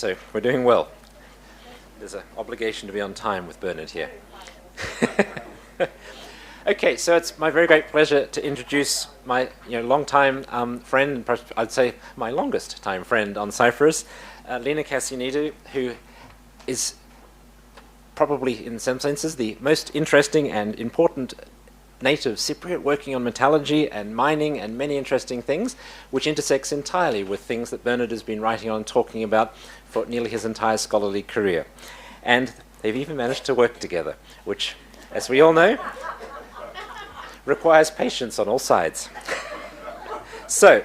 so we're doing well. There's an obligation to be on time with Bernard here. Okay, so it's my very great pleasure to introduce my long-time friend, and perhaps I'd say my longest-time friend on Cyprus, Lina Kasyanidou, who is probably, in some senses, the most interesting and important native Cypriot working on metallurgy and mining and many interesting things, which intersects entirely with things that Bernard has been writing on and talking about for nearly his entire scholarly career. And they've even managed to work together, which, as we all know, requires patience on all sides. So,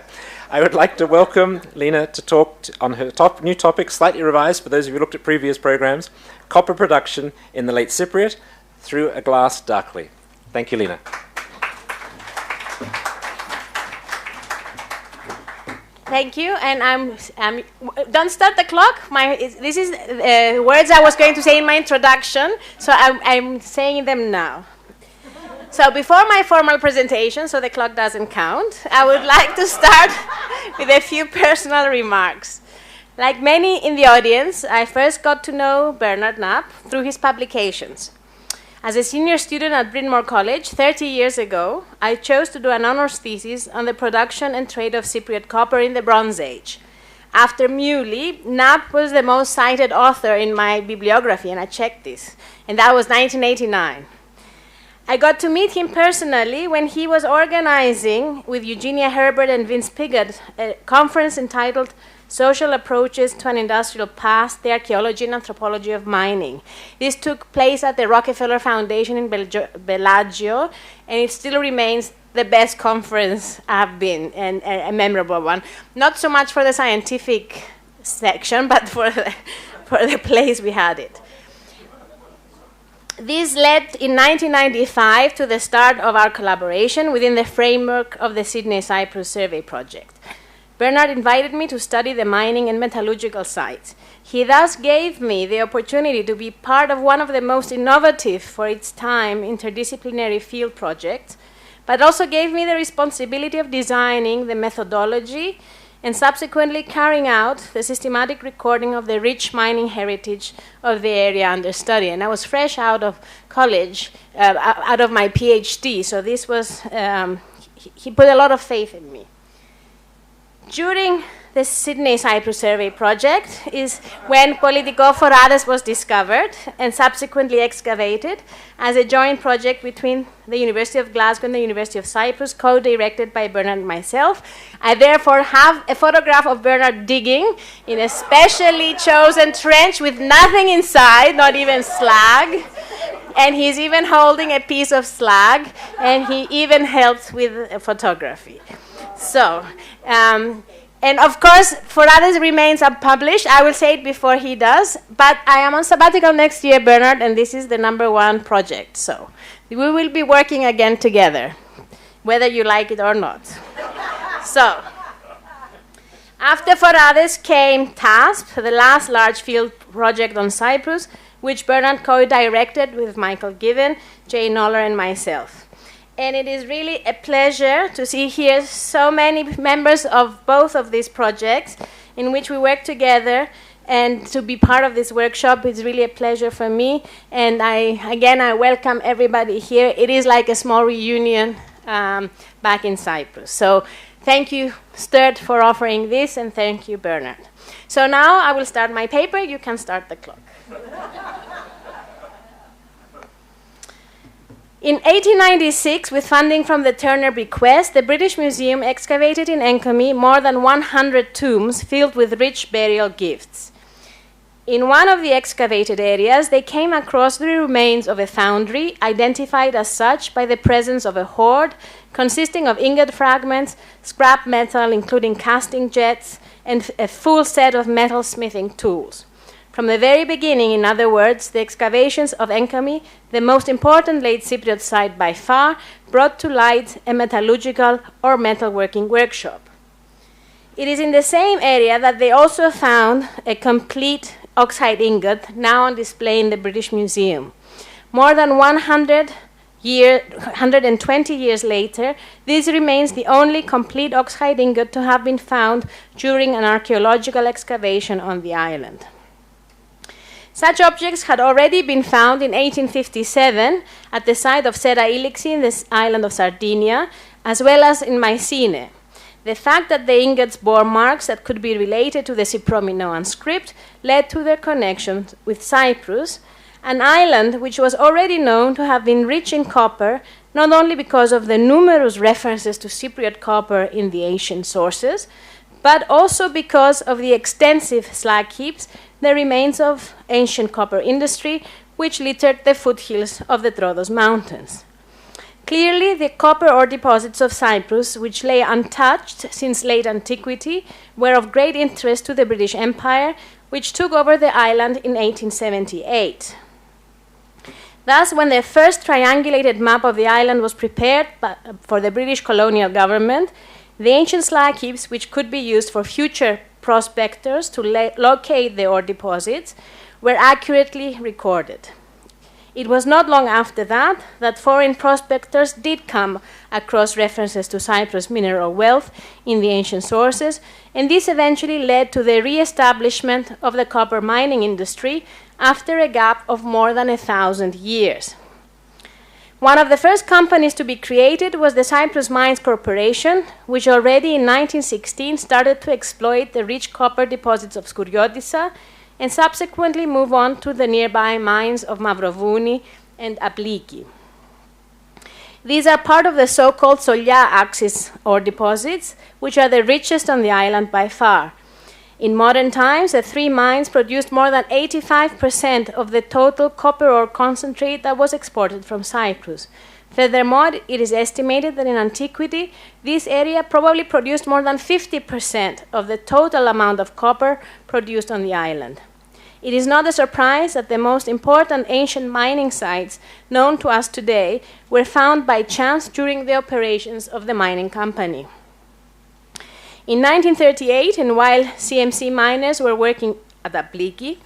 I would like to welcome Lina to talk on her new topic, slightly revised for those of you who looked at previous programs, copper production in the late Cypriot through a glass darkly. Thank you, Lina. Thank you, and don't start the clock. This is words I was going to say in my introduction, so I'm saying them now. So before my formal presentation, so the clock doesn't count, I would like to start with a few personal remarks. Like many in the audience, I first got to know Bernard Knapp through his publications. As a senior student at Bryn Mawr College 30 years ago, I chose to do an honors thesis on the production and trade of Cypriot copper in the Bronze Age. After Muley, Knapp was the most cited author in my bibliography, and I checked this, and that was 1989. I got to meet him personally when he was organizing with Eugenia Herbert and Vince Piggott a conference entitled Social Approaches to an Industrial Past, the Archaeology and Anthropology of Mining. This took place at the Rockefeller Foundation in Bellagio, and it still remains the best conference I've been, and a memorable one. Not so much for the scientific section, but for the place we had it. This led in 1995 to the start of our collaboration within the framework of the Sydney-Cyprus Survey Project. Bernard invited me to study the mining and metallurgical sites. He thus gave me the opportunity to be part of one of the most innovative for its time interdisciplinary field projects, but also gave me the responsibility of designing the methodology and subsequently carrying out the systematic recording of the rich mining heritage of the area under study. And I was fresh out of college, out of my PhD, so this was, he put a lot of faith in me. During the Sydney-Cyprus Survey Project is when Politikophorades was discovered and subsequently excavated as a joint project between the University of Glasgow and the University of Cyprus, co-directed by Bernard and myself. I therefore have a photograph of Bernard digging in a specially chosen trench with nothing inside, not even slag. And he's even holding a piece of slag, and he even helps with photography. So, and of course, Forades remains unpublished. I will say it before he does, but I am on sabbatical next year, Bernard, and this is the #1 project. So we will be working again together, whether you like it or not. So after Forades came TASP, the last large field project on Cyprus, which Bernard co-directed with Michael Given, Jay Noller, and myself. And it is really a pleasure to see here so many members of both of these projects in which we work together, and to be part of this workshop is really a pleasure for me. And I welcome everybody here. It is like a small reunion back in Cyprus. So thank you, Sturt, for offering this, and thank you, Bernard. So now I will start my paper. You can start the clock. In 1896, with funding from the Turner Bequest, the British Museum excavated in Encomi more than 100 tombs filled with rich burial gifts. In one of the excavated areas, they came across the remains of a foundry, identified as such by the presence of a hoard consisting of ingot fragments, scrap metal, including casting jets, and a full set of metal smithing tools. From the very beginning, in other words, the excavations of Encomi, the most important late Cypriot site by far, brought to light a metallurgical or metalworking workshop. It is in the same area that they also found a complete oxide ingot, now on display in the British Museum. More than 100 120 years later, this remains the only complete oxide ingot to have been found during an archaeological excavation on the island. Such objects had already been found in 1857 at the site of Sera Ilixi in the island of Sardinia, as well as in Mycenae. The fact that the ingots bore marks that could be related to the Cyprominoan script led to their connection with Cyprus, an island which was already known to have been rich in copper, not only because of the numerous references to Cypriot copper in the ancient sources, but also because of the extensive slag heaps, the remains of ancient copper industry, which littered the foothills of the Troodos Mountains. Clearly, the copper ore deposits of Cyprus, which lay untouched since late antiquity, were of great interest to the British Empire, which took over the island in 1878. Thus, when the first triangulated map of the island was prepared for the British colonial government, the ancient slag heaps, which could be used for future prospectors to locate the ore deposits, were accurately recorded. It was not long after that foreign prospectors did come across references to Cyprus' mineral wealth in the ancient sources, and this eventually led to the re-establishment of the copper mining industry after a gap of more than 1,000 years. One of the first companies to be created was the Cyprus Mines Corporation, which already in 1916 started to exploit the rich copper deposits of Skouryotissa and subsequently move on to the nearby mines of Mavrovouni and Apliki. These are part of the so-called Solia axis ore deposits, which are the richest on the island by far. In modern times, the three mines produced more than 85% of the total copper ore concentrate that was exported from Cyprus. Furthermore, it is estimated that in antiquity, this area probably produced more than 50% of the total amount of copper produced on the island. It is not a surprise that the most important ancient mining sites known to us today were found by chance during the operations of the mining company. In 1938, and while CMC miners were working at Apliki,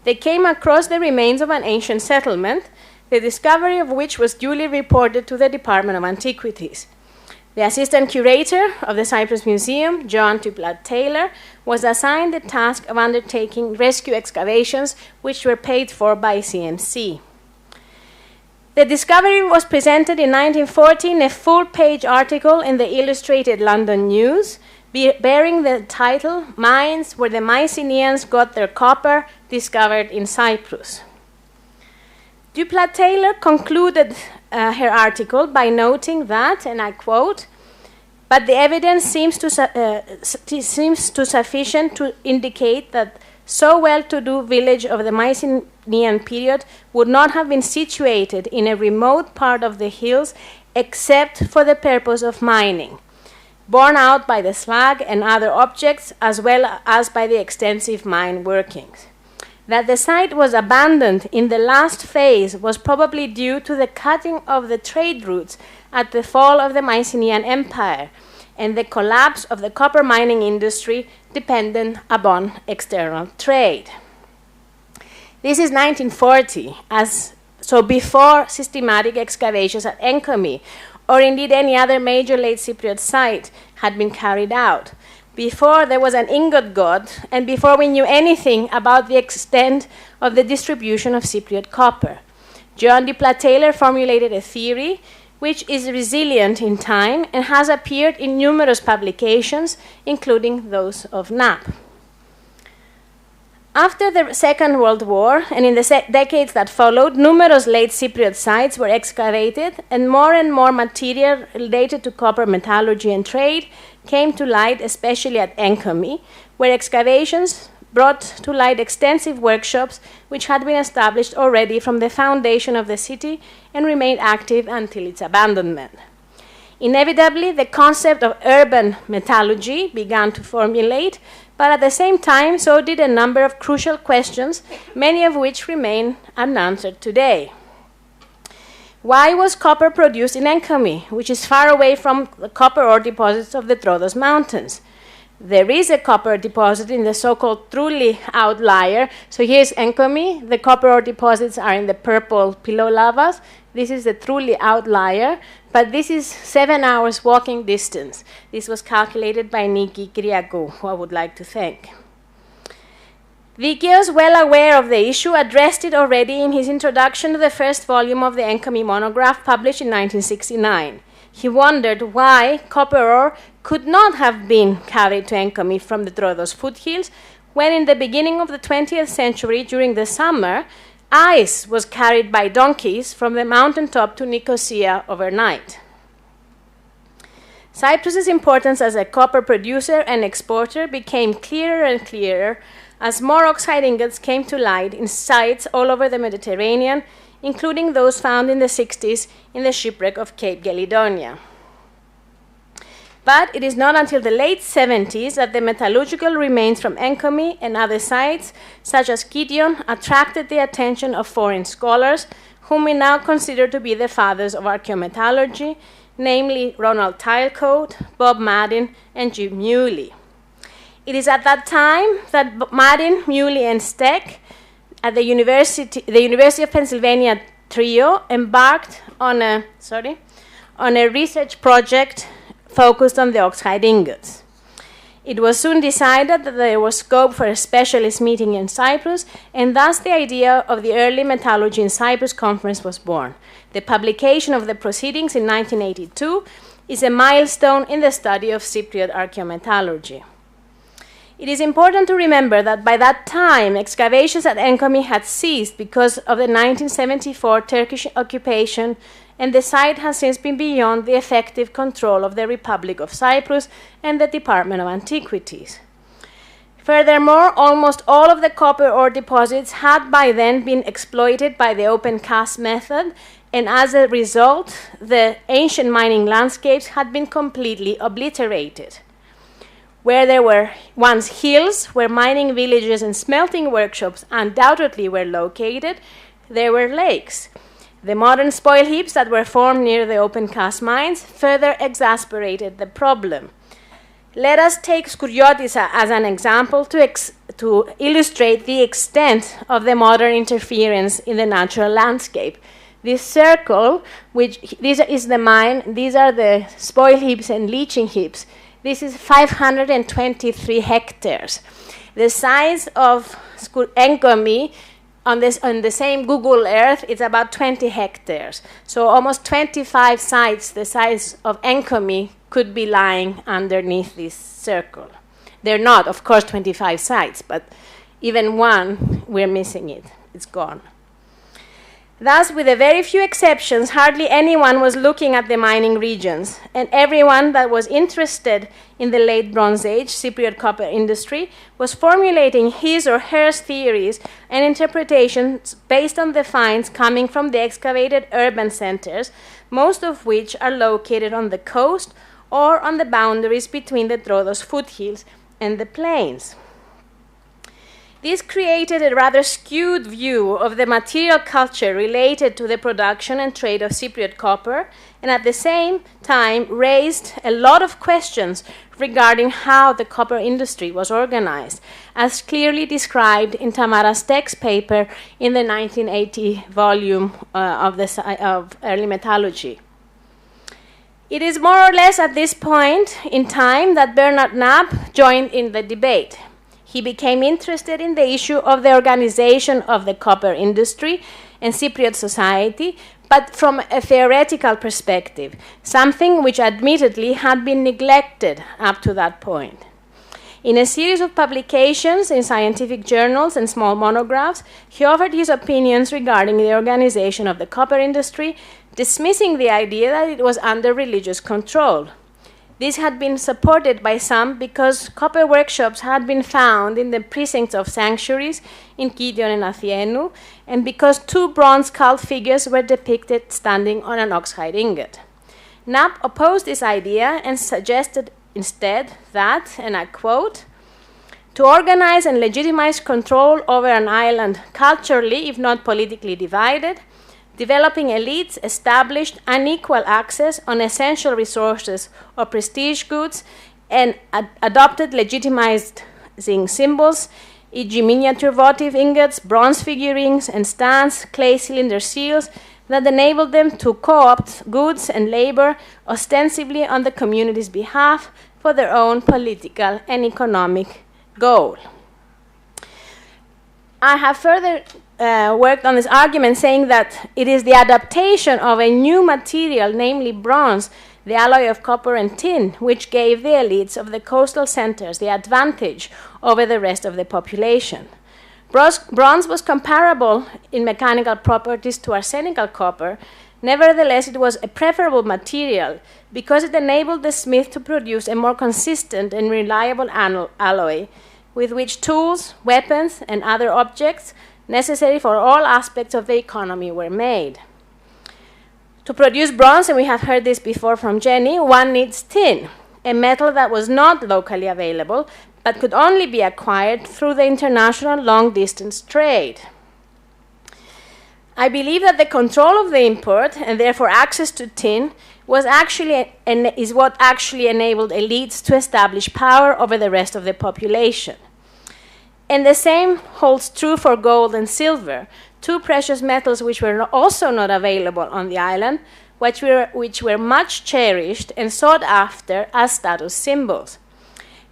they came across the remains of an ancient settlement, the discovery of which was duly reported to the Department of Antiquities. The assistant curator of the Cyprus Museum, John Tuplat Taylor, was assigned the task of undertaking rescue excavations, which were paid for by CMC. The discovery was presented in 1940 in a full-page article in the Illustrated London News, bearing the title, "Mines Where the Mycenaeans Got Their Copper, Discovered in Cyprus." Duplat Taylor concluded her article by noting that, and I quote, "But the evidence seems sufficient to indicate that so well-to-do village of the Mycenaean period would not have been situated in a remote part of the hills except for the purpose of mining, borne out by the slag and other objects, as well as by the extensive mine workings. That the site was abandoned in the last phase was probably due to the cutting of the trade routes at the fall of the Mycenaean Empire and the collapse of the copper mining industry dependent upon external trade." This is 1940, so before systematic excavations at Enkomi, or indeed any other major late Cypriot site had been carried out, before there was an ingot god, and before we knew anything about the extent of the distribution of Cypriot copper. John Duplat Taylor formulated a theory which is resilient in time and has appeared in numerous publications, including those of Knapp. After the Second World War, and in the decades that followed, numerous late Cypriot sites were excavated, and more material related to copper metallurgy and trade came to light, especially at Enkomi, where excavations brought to light extensive workshops which had been established already from the foundation of the city and remained active until its abandonment. Inevitably, the concept of urban metallurgy began to formulate, but at the same time, so did a number of crucial questions, many of which remain unanswered today. Why was copper produced in Enkomi, which is far away from the copper ore deposits of the Troodos Mountains? There is a copper deposit in the so-called Trulli outlier. So here's Enkomi. The copper ore deposits are in the purple pillow lavas. This is the Trulli outlier, but this is 7 hours walking distance. This was calculated by Niki Kyriakou, who I would like to thank. Vikios, well aware of the issue, addressed it already in his introduction to the first volume of the Enkomi monograph published in 1969. He wondered why copper ore could not have been carried to Enkomi from the Troodos foothills, when in the beginning of the 20th century, during the summer, ice was carried by donkeys from the mountaintop to Nicosia overnight. Cyprus's importance as a copper producer and exporter became clearer and clearer as more oxide ingots came to light in sites all over the Mediterranean, including those found in the 60s in the shipwreck of Cape Gelidonia. But it is not until the late 70s that the metallurgical remains from Enkomi and other sites, such as Kition, attracted the attention of foreign scholars, whom we now consider to be the fathers of archaeometallurgy, namely Ronald Tylcoat, Bob Madin, and Jim Newley. It is at that time that Madin, Newley, and Steck at the University of Pennsylvania trio embarked on a research project focused on the oxide ingots. It was soon decided that there was scope for a specialist meeting in Cyprus, and thus the idea of the Early Metallurgy in Cyprus conference was born. The publication of the proceedings in 1982 is a milestone in the study of Cypriot archaeometallurgy. It is important to remember that by that time, excavations at Enkomi had ceased because of the 1974 Turkish occupation, and the site has since been beyond the effective control of the Republic of Cyprus and the Department of Antiquities. Furthermore, almost all of the copper ore deposits had by then been exploited by the open cast method, and as a result, the ancient mining landscapes had been completely obliterated. Where there were once hills where mining villages and smelting workshops undoubtedly were located, there were lakes. The modern spoil heaps that were formed near the open cast mines further exasperated the problem. Let us take Skouryotissa as an example to illustrate the extent of the modern interference in the natural landscape. This circle, this is the mine, these are the spoil heaps and leaching heaps. This is 523 hectares. The size of Enkomi on the same Google Earth is about 20 hectares. So almost 25 sites the size of Enkomi could be lying underneath this circle. They're not, of course, 25 sites, but even one, we're missing it. It's gone. Thus, with a very few exceptions, hardly anyone was looking at the mining regions, and everyone that was interested in the late Bronze Age Cypriot copper industry was formulating his or her theories and interpretations based on the finds coming from the excavated urban centers, most of which are located on the coast or on the boundaries between the Troodos foothills and the plains. This created a rather skewed view of the material culture related to the production and trade of Cypriot copper, and at the same time raised a lot of questions regarding how the copper industry was organized, as clearly described in Tamara Steck's paper in the 1980 volume of Early Metallurgy. It is more or less at this point in time that Bernard Knapp joined in the debate. He became interested in the issue of the organization of the copper industry and Cypriot society, but from a theoretical perspective, something which admittedly had been neglected up to that point. In a series of publications in scientific journals and small monographs, he offered his opinions regarding the organization of the copper industry, dismissing the idea that it was under religious control. This had been supported by some because copper workshops had been found in the precincts of sanctuaries in Kition and Athienu, and because two bronze cult figures were depicted standing on an oxide ingot. Knapp opposed this idea and suggested instead that, and I quote, "To organize and legitimize control over an island culturally, if not politically divided, developing elites established unequal access on essential resources or prestige goods, and adopted legitimizing symbols, e.g. miniature votive ingots, bronze figurines, and stands, clay cylinder seals, that enabled them to co-opt goods and labor ostensibly on the community's behalf for their own political and economic goal. I have further worked on this argument, saying that it is the adaptation of a new material, namely bronze, the alloy of copper and tin, which gave the elites of the coastal centers the advantage over the rest of the population. Bronze was comparable in mechanical properties to arsenical copper. Nevertheless, it was a preferable material because it enabled the smith to produce a more consistent and reliable alloy with which tools, weapons, and other objects necessary for all aspects of the economy were made. To produce bronze, and we have heard this before from Jenny, one needs tin, a metal that was not locally available, but could only be acquired through the international long-distance trade. I believe that the control of the import, and therefore access to tin, is what actually enabled elites to establish power over the rest of the population. And the same holds true for gold and silver, two precious metals which were also not available on the island, which were much cherished and sought after as status symbols.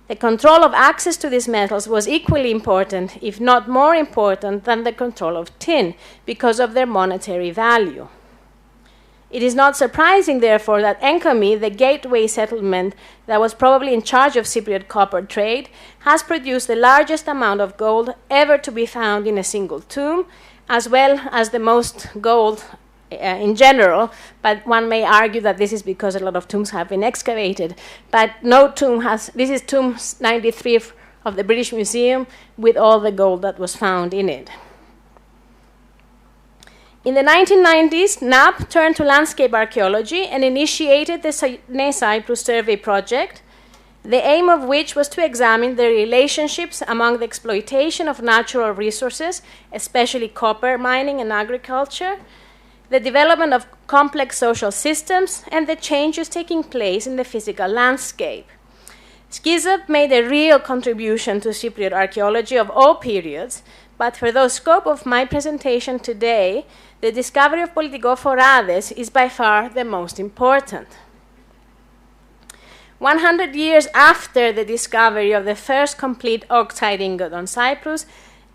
The control of access to these metals was equally important, if not more important, than the control of tin, because of their monetary value. It is not surprising, therefore, that Enkomi, the gateway settlement that was probably in charge of Cypriot copper trade, has produced the largest amount of gold ever to be found in a single tomb, as well as the most gold in general, but one may argue that this is because a lot of tombs have been excavated. But no tomb has, this is tomb 93 of the British Museum with all the gold that was found in it. In the 1990s, Knapp turned to landscape archaeology and initiated the Cyprus survey project, the aim of which was to examine the relationships among the exploitation of natural resources, especially copper mining and agriculture, the development of complex social systems, and the changes taking place in the physical landscape. Skizop made a real contribution to Cypriot archaeology of all periods, but for the scope of my presentation today, the discovery of Politikophorades is by far the most important. 100 years after the discovery of the first complete oxide ingot on Cyprus,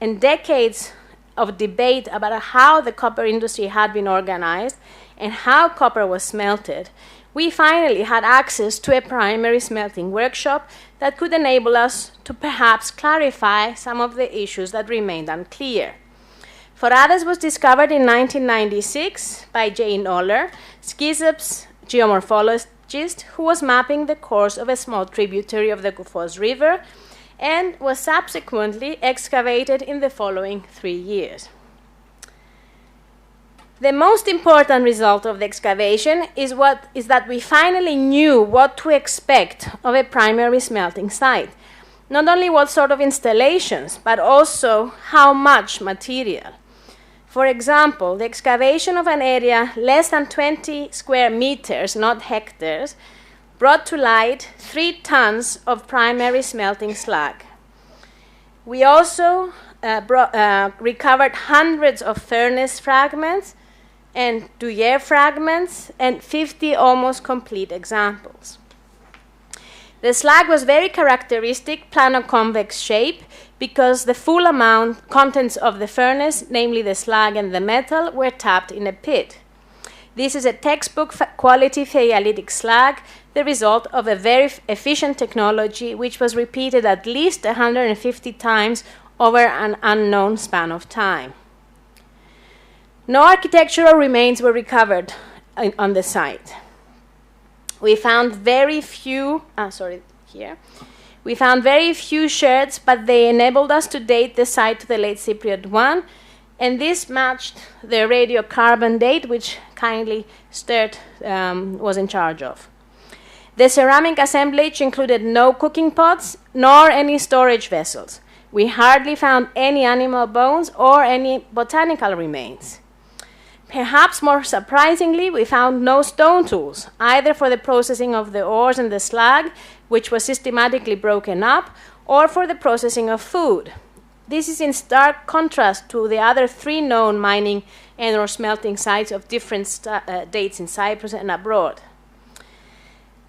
and decades of debate about how the copper industry had been organized and how copper was smelted, we finally had access to a primary smelting workshop that could enable us to perhaps clarify some of the issues that remained unclear. Forades was discovered in 1996 by J. Noller, Skizop's geomorphologist, who was mapping the course of a small tributary of the Koufos River, and was subsequently excavated in the following 3 years. The most important result of the excavation is that we finally knew what to expect of a primary smelting site. Not only what sort of installations, but also how much material. For example, the excavation of an area less than 20 square meters, not hectares, brought to light 3 tons of primary smelting slag. We also recovered hundreds of furnace fragments and Duyere fragments and 50 almost complete examples. The slag was very characteristic plano-convex shape because the full contents of the furnace, namely the slag and the metal, were tapped in a pit. This is a textbook quality phthalitic slag, the result of a very efficient technology which was repeated at least 150 times over an unknown span of time. No architectural remains were recovered on the site. We found very few, We found very few sherds, but they enabled us to date the site to the late Cypriot I, and this matched the radiocarbon date, which kindly Sturt was in charge of. The ceramic assemblage included no cooking pots, nor any storage vessels. We hardly found any animal bones or any botanical remains. Perhaps more surprisingly, we found no stone tools, either for the processing of the ores and the slag, which was systematically broken up, or for the processing of food. This is in stark contrast to the other 3 known mining and or smelting sites of different dates in Cyprus and abroad.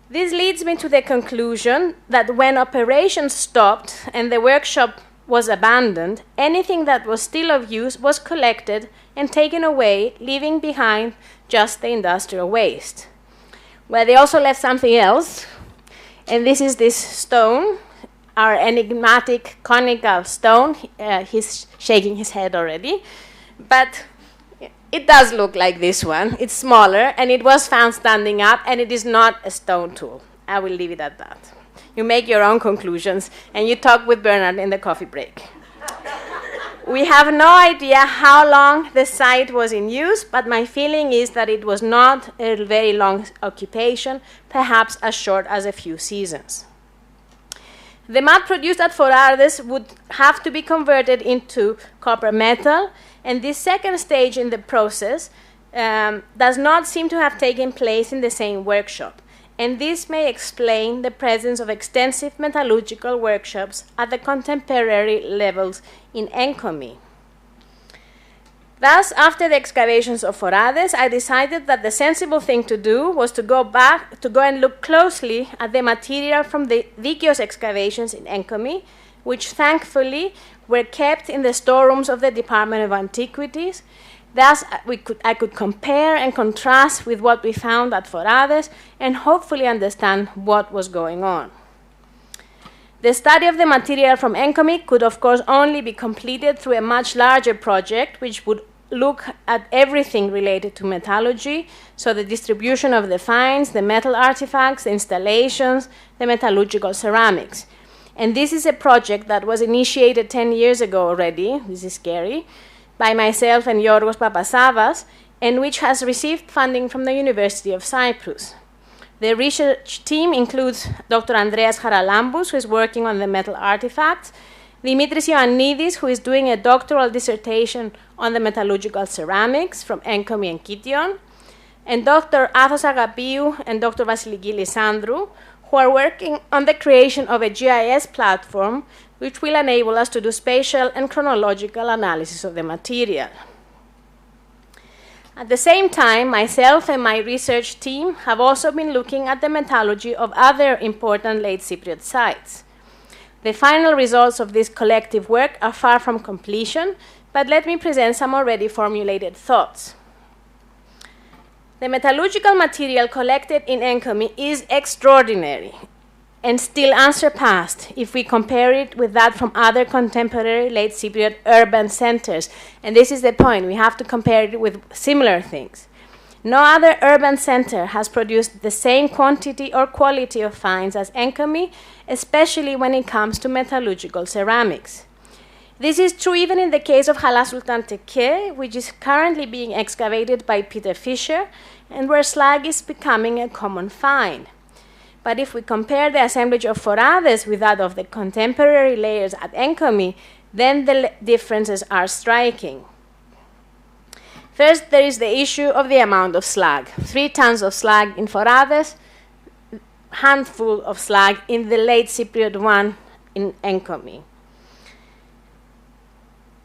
This leads me to the conclusion that when operations stopped and the workshop was abandoned, anything that was still of use was collected and taken away, leaving behind just the industrial waste. Well, they also left something else, and this is this stone, our enigmatic conical stone. He's shaking his head already, but it does look like this one. It's smaller, and it was found standing up, and it is not a stone tool. I will leave it at that. You make your own conclusions, and you talk with Bernard in the coffee break. We have no idea how long the site was in use, but my feeling is that it was not a very long occupation, perhaps as short as a few seasons. The mud produced at Forardes would have to be converted into copper metal, and this second stage in the process does not seem to have taken place in the same workshop. And this may explain the presence of extensive metallurgical workshops at the contemporary levels in Enkomi. Thus, after the excavations of Forardes, I decided that the sensible thing to do was to go and look closely at the material from the Dikios excavations in Enkomi, which thankfully were kept in the storerooms of the Department of Antiquities. Thus, I could compare and contrast with what we found at Forardes and hopefully understand what was going on. The study of the material from Enkomi could, of course, only be completed through a much larger project, which would look at everything related to metallurgy, so the distribution of the finds, the metal artifacts, the installations, the metallurgical ceramics. And this is a project that was initiated 10 years ago already, this is scary, by myself and Yorgos Papasavas, and which has received funding from the University of Cyprus. The research team includes Dr. Andreas Haralambous, who is working on the metal artifacts, Dimitris Ioannidis, who is doing a doctoral dissertation on the metallurgical ceramics from Enkomi and Kition, and Dr. Athos Agapiou and Dr. Vasiliki Lysandrou, who are working on the creation of a GIS platform which will enable us to do spatial and chronological analysis of the material. At the same time, myself and my research team have also been looking at the metallurgy of other important late Cypriot sites. The final results of this collective work are far from completion, but let me present some already formulated thoughts. The metallurgical material collected in Enkomi is extraordinary and still unsurpassed if we compare it with that from other contemporary late Cypriot urban centers. And this is the point, we have to compare it with similar things. No other urban center has produced the same quantity or quality of finds as Enkomi, especially when it comes to metallurgical ceramics. This is true even in the case of Hala Sultan Tekke, which is currently being excavated by Peter Fischer, and where slag is becoming a common find. But if we compare the assemblage of Forardes with that of the contemporary layers at Enkomi, then the differences are striking. First, there is the issue of the amount of slag. 3 tons of slag in Forardes, handful of slag in the late Cypriot one in Enkomi.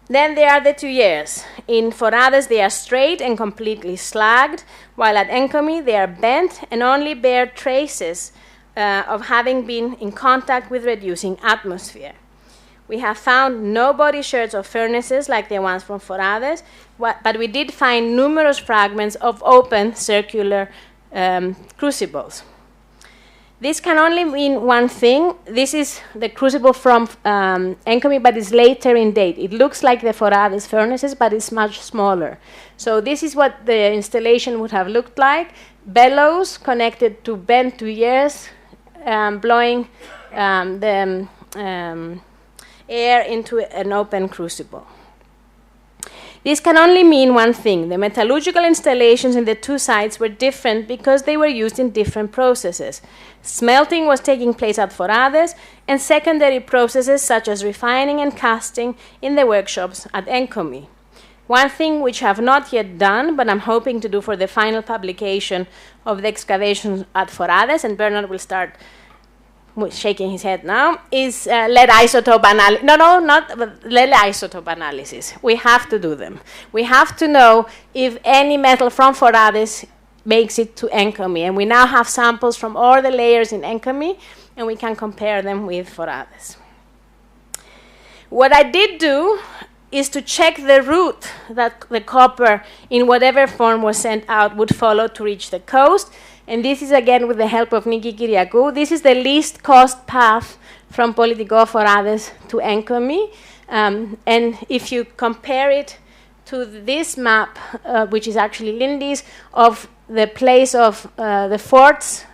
Then there are the 2 years. In Forardes, they are straight and completely slagged, while at Enkomi, they are bent and only bear traces of having been in contact with reducing atmosphere. We have found no body sherds of furnaces like the ones from Forardes, but we did find numerous fragments of open circular crucibles. This can only mean one thing. This is the crucible from Enkomi, but it's later in date. It looks like the Forardes furnaces, but it's much smaller. So this is what the installation would have looked like. Bellows connected to bent tuyers, blowing the air into an open crucible. This can only mean one thing. The metallurgical installations in the 2 sites were different because they were used in different processes. Smelting was taking place at Forardes, and secondary processes such as refining and casting in the workshops at Enkomi. One thing which I have not yet done, but I'm hoping to do for the final publication of the excavations at Forades, and Bernard will start shaking his head now, is lead isotope analysis. No, not lead isotope analysis. We have to do them. We have to know if any metal from Forades makes it to Encomi. And we now have samples from all the layers in Encomi, and we can compare them with Forades. What I did do is to check the route that the copper, in whatever form was sent out, would follow to reach the coast. And this is, again, with the help of Niki Kyriakou. This is the least cost path from Politico Forades to Encomi. And if you compare it to this map, which is actually Lindy's, of the place of the forts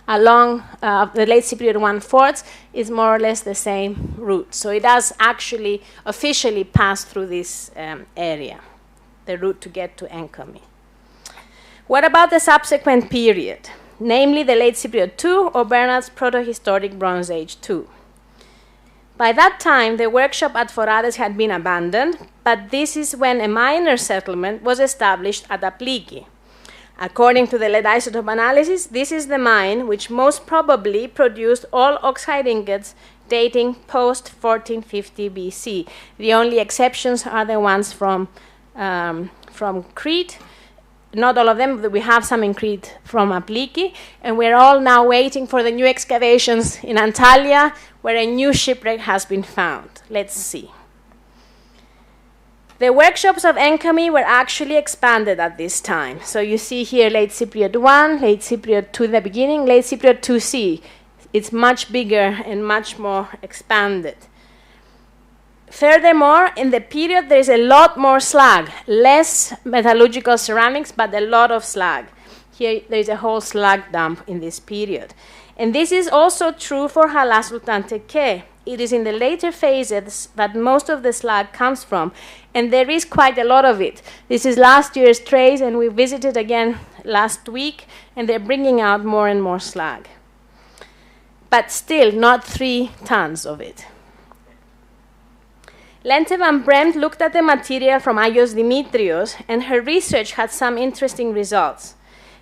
along the late Cypriot I forts, is more or less the same route. So it does actually officially pass through this area, the route to get to Encomi. What about the subsequent period, namely the late Cypriot II or Bernard's Protohistoric Bronze Age II? By that time, the workshop at Forades had been abandoned, but this is when a minor settlement was established at Apliki. According to the lead isotope analysis, this is the mine which most probably produced all oxide ingots dating post-1450 BC. The only exceptions are the ones from Crete. Not all of them, but we have some in Crete from Apliki, and we're all now waiting for the new excavations in Antalya, where a new shipwreck has been found. Let's see. The workshops of Encomi were actually expanded at this time. So you see here late Cypriot I, late Cypriot II in the beginning, late Cypriot IIc. It's much bigger and much more expanded. Furthermore, in the period, there is a lot more slag, less metallurgical ceramics, but a lot of slag. Here, there is a whole slag dump in this period. And this is also true for Halas Sultan Tekke. It is in the later phases that most of the slag comes from, and there is quite a lot of it. This is last year's trace, and we visited again last week, and they're bringing out more and more slag. But still, not 3 tons of it. Lente van Bremt looked at the material from Agios Dimitrios, and her research had some interesting results.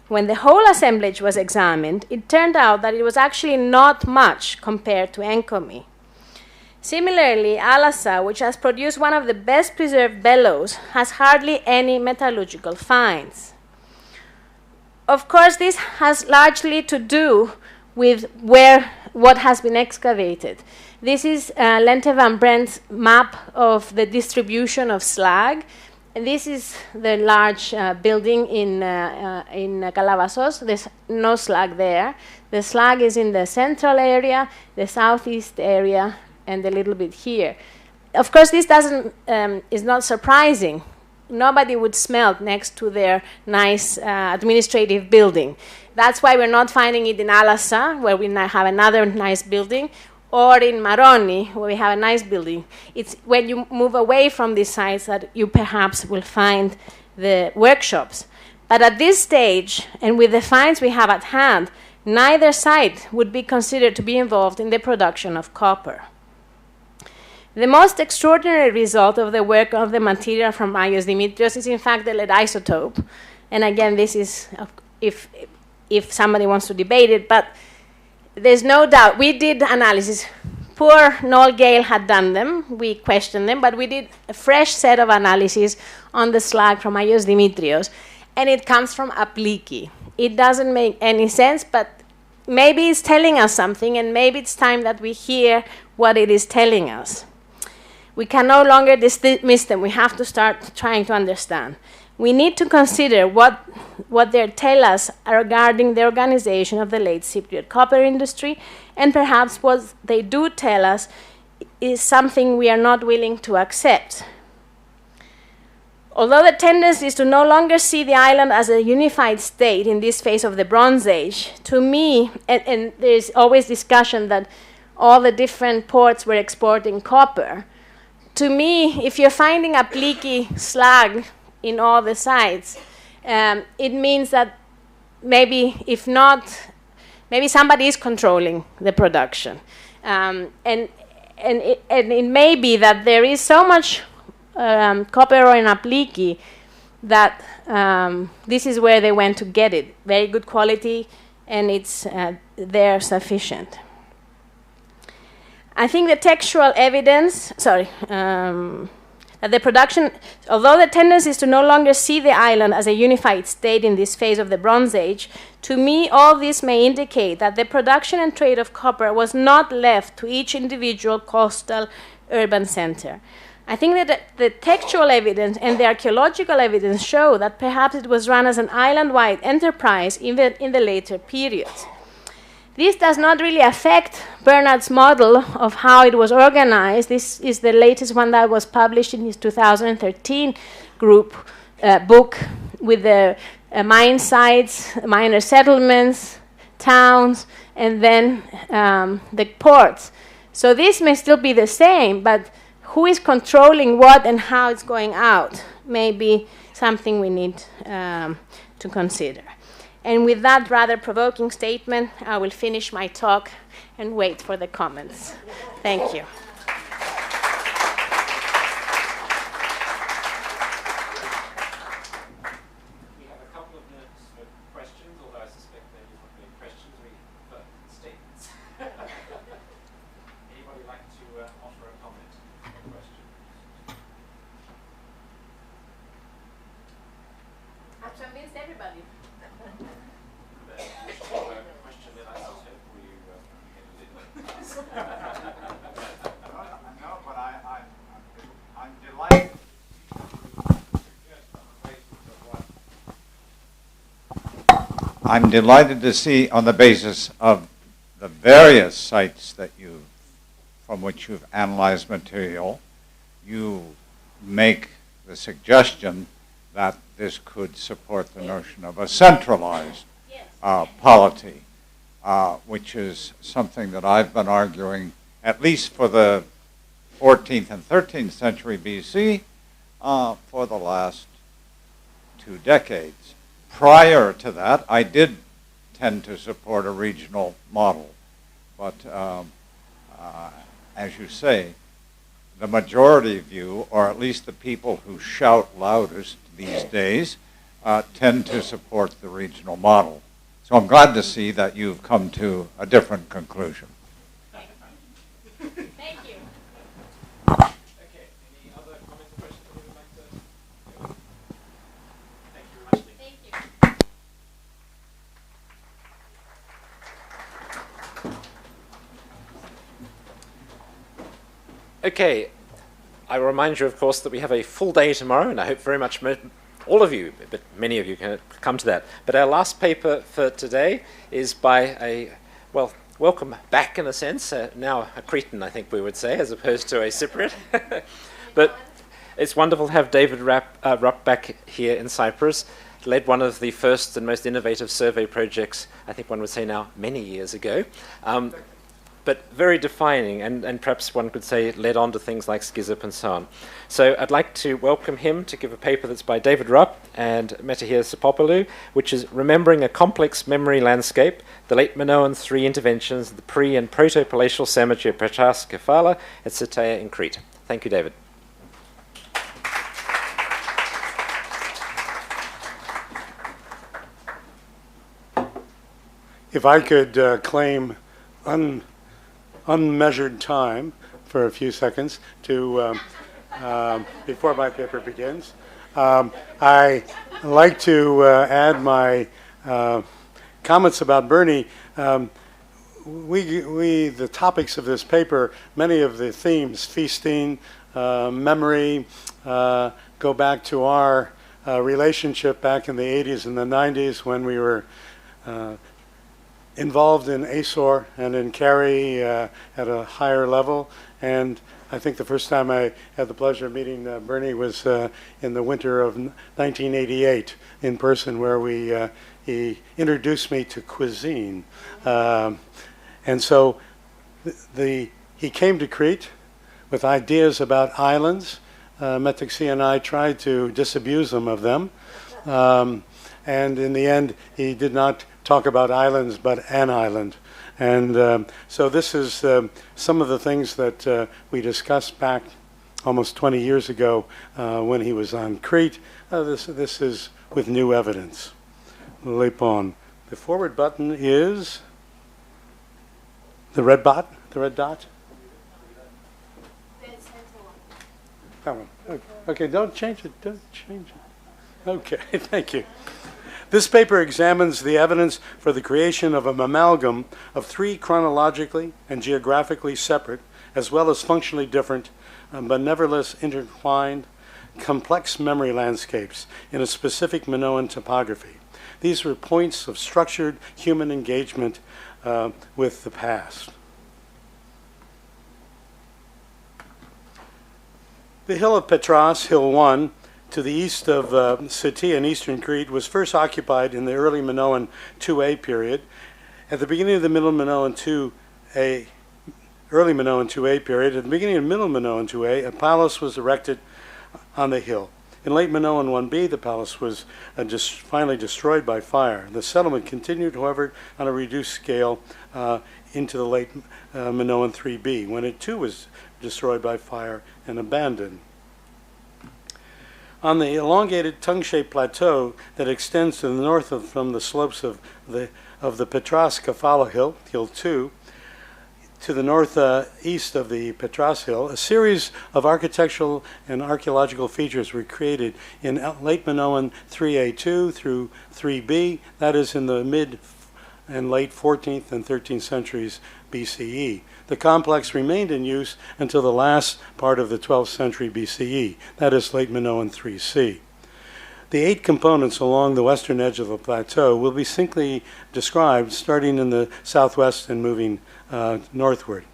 When the whole assemblage was examined, it turned out that it was actually not much compared to Encomi. Similarly, Alassa, which has produced one of the best preserved bellows, has hardly any metallurgical finds. Of course, this has largely to do with what has been excavated. This is Lente van Brent's map of the distribution of slag. And this is the large building in Calabasas. There's no slag there. The slag is in the central area, the southeast area, and a little bit here. Of course, this is not surprising. Nobody would smelt next to their nice administrative building. That's why we're not finding it in Alassa, where we now have another nice building, or in Maroni, where we have a nice building. It's when you move away from these sites that you perhaps will find the workshops. But at this stage, and with the finds we have at hand, neither site would be considered to be involved in the production of copper. The most extraordinary result of the work of the material from Agios Dimitrios is, in fact, the lead isotope. And again, this is, if somebody wants to debate it, but there's no doubt. We did analysis. Poor Noel Gale had done them. We questioned them, but we did a fresh set of analysis on the slag from Agios Dimitrios, and it comes from Apliki. It doesn't make any sense, but maybe it's telling us something, and maybe it's time that we hear what it is telling us. We can no longer dismiss them. We have to start trying to understand. We need to consider what they tell us regarding the organization of the late Cypriot copper industry, and perhaps what they do tell us is something we are not willing to accept. Although the tendency is to no longer see the island as a unified state in this phase of the Bronze Age, to me, and there's always discussion that all the different ports were exporting copper, to me, if you're finding Apliki slag in all the sites, it means that maybe, if not, maybe somebody is controlling the production. And it may be that there is so much copper ore in Apliki, that this is where they went to get it. Very good quality, and it's there sufficient. I think the textual evidence, that the production, although the tendency is to no longer see the island as a unified state in this phase of the Bronze Age, to me all this may indicate that the production and trade of copper was not left to each individual coastal urban center. I think that the textual evidence and the archaeological evidence show that perhaps it was run as an island-wide enterprise even in the later periods. This does not really affect Bernard's model of how it was organized. This is the latest one that was published in his 2013 book with the mine sites, minor settlements, towns, and then the ports. So this may still be the same, but who is controlling what and how it's going out may be something we need to consider. And with that rather provoking statement, I will finish my talk and wait for the comments. Thank you. We have a couple of minutes for questions, although I suspect maybe not really questions, we prefer statements. Anybody like to offer a comment or question? I've convinced everybody. Question that I asked her for you No, but I'm delighted. I'm delighted to see, on the basis of the various sites that from which you've analyzed material, you make the suggestion that this could support the notion of a centralized polity, which is something that I've been arguing, at least for the 14th and 13th century BC, for the last 2 decades. Prior to that, I did tend to support a regional model, but as you say, the majority view, or at least the people who shout loudest these days, tend to support the regional model. So I'm glad to see that you've come to a different conclusion. Thank you. Okay, any other comments or questions that we would like to? Thank you very much, Lee. Thank you. Okay, I remind you, of course, that we have a full day tomorrow, and I hope very much all of you, but many of you can come to that. But our last paper for today is by welcome back in a sense, now a Cretan, I think we would say, as opposed to a Cypriot. But it's wonderful to have David Rupp back here in Cyprus. Led one of the first and most innovative survey projects, I think one would say now, many years ago. But very defining, and perhaps one could say led on to things like Skizip and so on. So I'd like to welcome him to give a paper that's by David Rupp and Metahir Sopopoulou, which is Remembering a Complex Memory Landscape, the Late Minoan 3 Interventions, the Pre- and Proto-Palatial Cemetery of Petras Kefala at Setaia in Crete. Thank you, David. If I could claim unmeasured time for a few seconds to before my paper begins. I like to add my comments about Bernie. The topics of this paper, many of the themes, feasting, memory, go back to our relationship back in the 80s and the 90s when we were involved in ASOR and in CARI at a higher level. And I think the first time I had the pleasure of meeting Bernie was in the winter of 1988 in person, where he introduced me to cuisine. And so he came to Crete with ideas about islands. Metexi and I tried to disabuse him of them. And in the end, he did not talk about islands, but an island. And so this is some of the things that we discussed back almost 20 years ago when he was on Crete. This is with new evidence. Lepon. The forward button is the red dot. That one. Okay, don't change it. Okay, thank you. This paper examines the evidence for the creation of an amalgam of 3 chronologically and geographically separate, as well as functionally different, but nevertheless intertwined, complex memory landscapes in a specific Minoan topography. These were points of structured human engagement with the past. The hill of Petras, Hill 1, to the east of Seti in eastern Crete, was first occupied in the early Minoan 2A period. At the beginning of the Middle Minoan 2A, early Minoan 2A period, at the beginning of Middle Minoan 2A, a palace was erected on the hill. In late Minoan 1B, the palace was finally destroyed by fire. The settlement continued, however, on a reduced scale into the late Minoan 3B, when it too was destroyed by fire and abandoned. On the elongated tongue-shaped plateau that extends to the north from the slopes of the Petras Kafala Hill, Hill 2, to the northeast of the Petras Hill, a series of architectural and archaeological features were created in late Minoan 3A2 through 3B, that is in the mid and late 14th and 13th centuries BCE. The complex remained in use until the last part of the 12th century BCE, that is late Minoan 3C. The 8 components along the western edge of the plateau will be simply described, starting in the southwest and moving northward.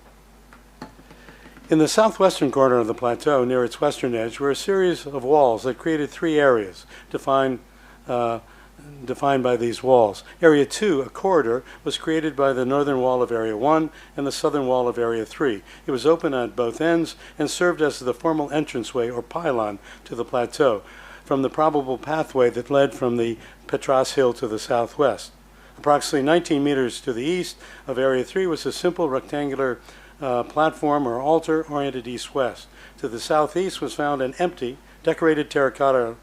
In the southwestern corner of the plateau, near its western edge, were a series of walls that created 3 areas defined by these walls. Area 2, a corridor, was created by the northern wall of Area 1 and the southern wall of Area 3. It was open at both ends and served as the formal entranceway or pylon to the plateau, from the probable pathway that led from the Petras Hill to the southwest. Approximately 19 meters to the east of Area 3 was a simple rectangular platform or altar oriented east-west. To the southeast was found an empty, decorated terracotta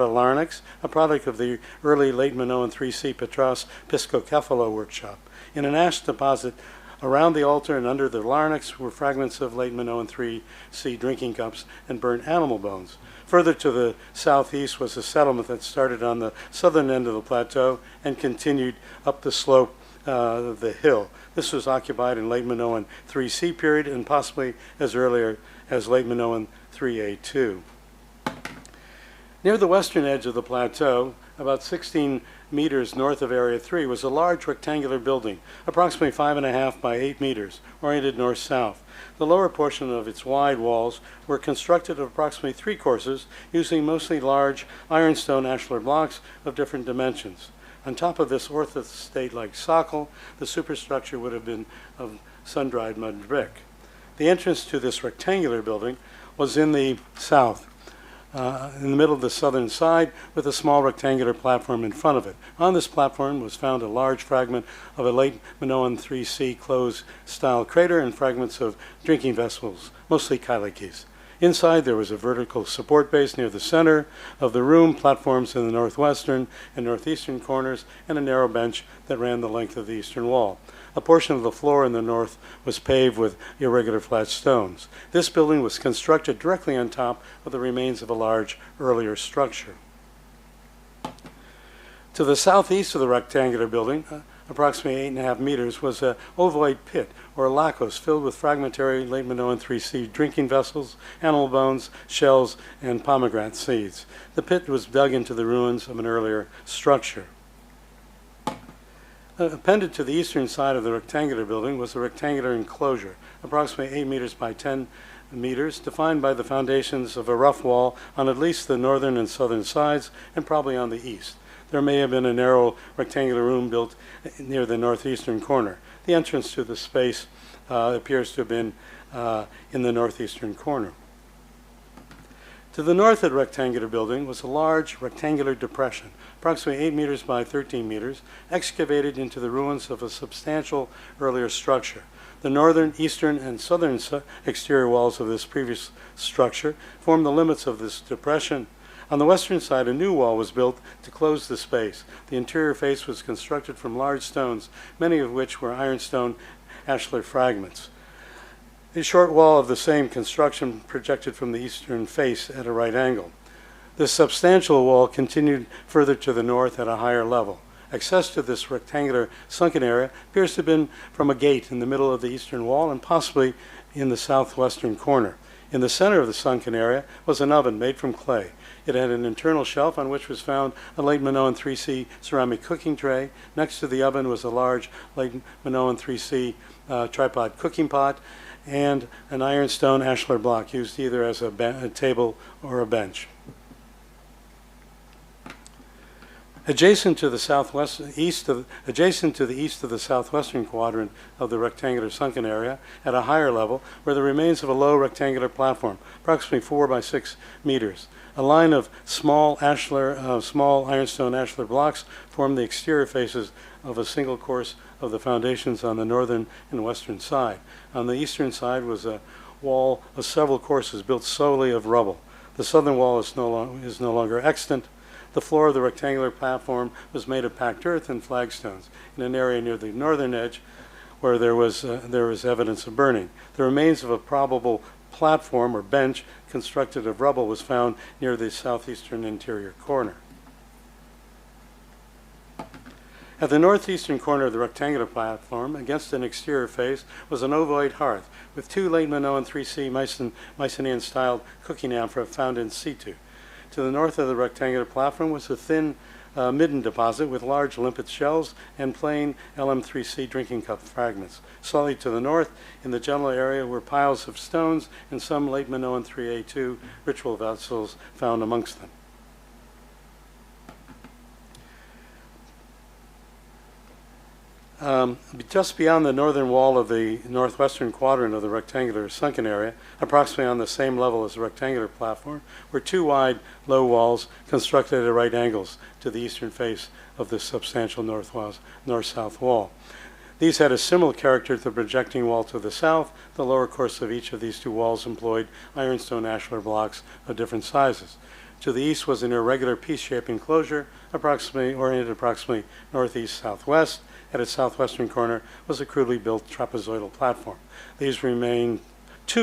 larynx, a product of the early late Minoan 3C Petras Piscocephalo workshop. In an ash deposit around the altar and under the larynx were fragments of late Minoan 3C drinking cups and burnt animal bones. Further to the southeast was a settlement that started on the southern end of the plateau and continued up the slope of the hill. This was occupied in late Minoan 3C period and possibly as earlier as late Minoan 3A2. Near the western edge of the plateau, about 16 meters north of Area 3, was a large rectangular building, approximately 5.5 by 8 meters, oriented north-south. The lower portion of its wide walls were constructed of approximately 3 courses, using mostly large ironstone ashlar blocks of different dimensions. On top of this orthostate-like socle, the superstructure would have been of sun-dried mud brick. The entrance to this rectangular building was in the south, in the middle of the southern side, with a small rectangular platform in front of it. On this platform was found a large fragment of a late Minoan 3C closed-style crater and fragments of drinking vessels, mostly kylakis. Inside there was a vertical support base near the center of the room, platforms in the northwestern and northeastern corners, and a narrow bench that ran the length of the eastern wall. A portion of the floor in the north was paved with irregular flat stones. This building was constructed directly on top of the remains of a large earlier structure. To the southeast of the rectangular building, approximately 8.5 meters, was an ovoid pit, or lacos, filled with fragmentary late Minoan 3C drinking vessels, animal bones, shells, and pomegranate seeds. The pit was dug into the ruins of an earlier structure. Appended to the eastern side of the rectangular building was a rectangular enclosure, approximately 8 meters by 10 meters, defined by the foundations of a rough wall on at least the northern and southern sides, and probably on the east. There may have been a narrow rectangular room built near the northeastern corner. The entrance to the space appears to have been in the northeastern corner. To the north of the rectangular building was a large rectangular depression, approximately 8 meters by 13 meters, excavated into the ruins of a substantial earlier structure. The northern, eastern, and southern exterior walls of this previous structure form the limits of this depression. On the western side, a new wall was built to close the space. The interior face was constructed from large stones, many of which were ironstone ashlar fragments. A short wall of the same construction projected from the eastern face at a right angle. This substantial wall continued further to the north at a higher level. Access to this rectangular sunken area appears to have been from a gate in the middle of the eastern wall and possibly in the southwestern corner. In the center of the sunken area was an oven made from clay. It had an internal shelf on which was found a late Minoan 3C ceramic cooking tray. Next to the oven was a large late Minoan 3C tripod cooking pot and an ironstone ashlar block used either as a table or a bench. Adjacent to the east of the southwestern quadrant of the rectangular sunken area, at a higher level, were the remains of a low rectangular platform, approximately 4 by 6 meters. A line of small ironstone ashlar blocks formed the exterior faces of a single course of the foundations on the northern and western side. On the eastern side was a wall of several courses built solely of rubble. The southern wall is no longer extant. The floor of the rectangular platform was made of packed earth and flagstones in an area near the northern edge where there was evidence of burning. The remains of a probable platform or bench constructed of rubble was found near the southeastern interior corner. At the northeastern corner of the rectangular platform, against an exterior face, was an ovoid hearth with 2 late Minoan 3C Mycenaean-styled cooking amphora found in situ. To the north of the rectangular platform was a thin midden deposit with large limpet shells and plain LM3C drinking cup fragments. Slightly to the north, in the general area, were piles of stones and some late Minoan 3A2 ritual vessels found amongst them. Just beyond the northern wall of the northwestern quadrant of the rectangular sunken area, approximately on the same level as the rectangular platform, were 2 wide, low walls constructed at right angles to the eastern face of this substantial north-south wall. These had a similar character to the projecting wall to the south. The lower course of each of these 2 walls employed ironstone ashlar blocks of different sizes. To the east was an irregular piece-shaped enclosure, oriented approximately northeast-southwest. At its southwestern corner was a crudely built trapezoidal platform. These 2